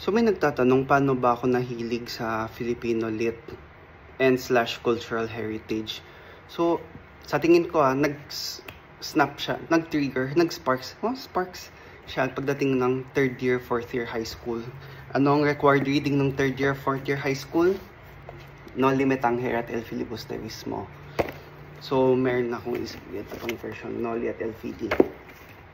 So may nagtatanong paano ba ako nahilig sa Filipino lit and / cultural heritage. So sa tingin ko nag-snap siya, nag-trigger, sparks siya pagdating ng 3rd year, 4th year high school. Ano ang required reading ng 3rd year, 4th year high school? Noli Me Tangere at El Filibusterismo. So meron akong ito pang version, Noli at El Fili.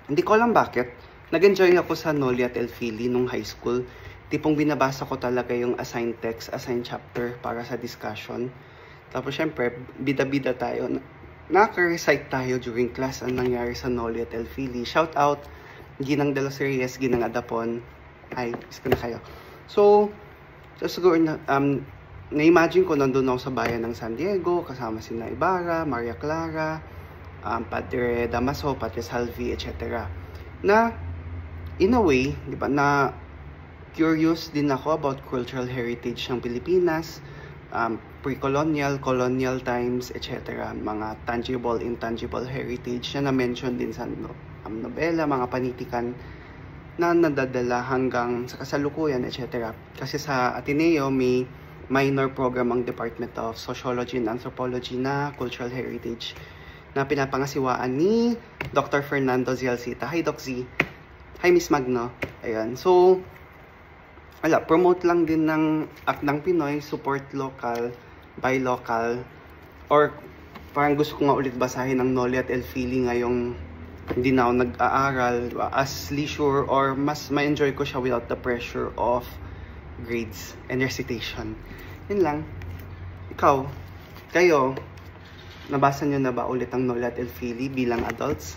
Hindi ko alam bakit. Nag-enjoy ako sa Noli at El Fili nung high school. Tipong binabasa ko talaga yung assigned text, assigned chapter para sa discussion. Tapos syempre, bida-bida tayo. Nakaka-recite tayo during class ang nangyari sa Noli at El Fili. Shout out, Ginang de los Reyes, Ginang Adapon. Hi, miss ko na kayo. So siguro na-imagine ko nandun ako sa bayan ng San Diego, kasama sina Ibarra, Maria Clara, Padre Damaso, Padre Salvi, etc. Na, in a way, di ba, na curious din ako about cultural heritage ng Pilipinas, pre-colonial, colonial times, etc. Mga tangible, intangible heritage na na-mention din sa nobela, mga panitikan na nadadala hanggang sa kasalukuyan, etc. Kasi sa Ateneo may minor program ang Department of Sociology and Anthropology na cultural heritage na pinapangasiwaan ni Dr. Fernando Zialcita. Hi, Doc Z. Hi, Miss Magno. Ayan. So, promote lang din ng Akdang Pinoy, support local, buy local, or parang gusto ko nga ulit basahin ng Noli at El Fili ngayong hindi na ako nag-aaral as leisure, or mas ma-enjoy ko siya without the pressure of grades and recitation. Yun lang. Kayo, nabasa nyo na ba ulit ang Noli at El Fili bilang adults?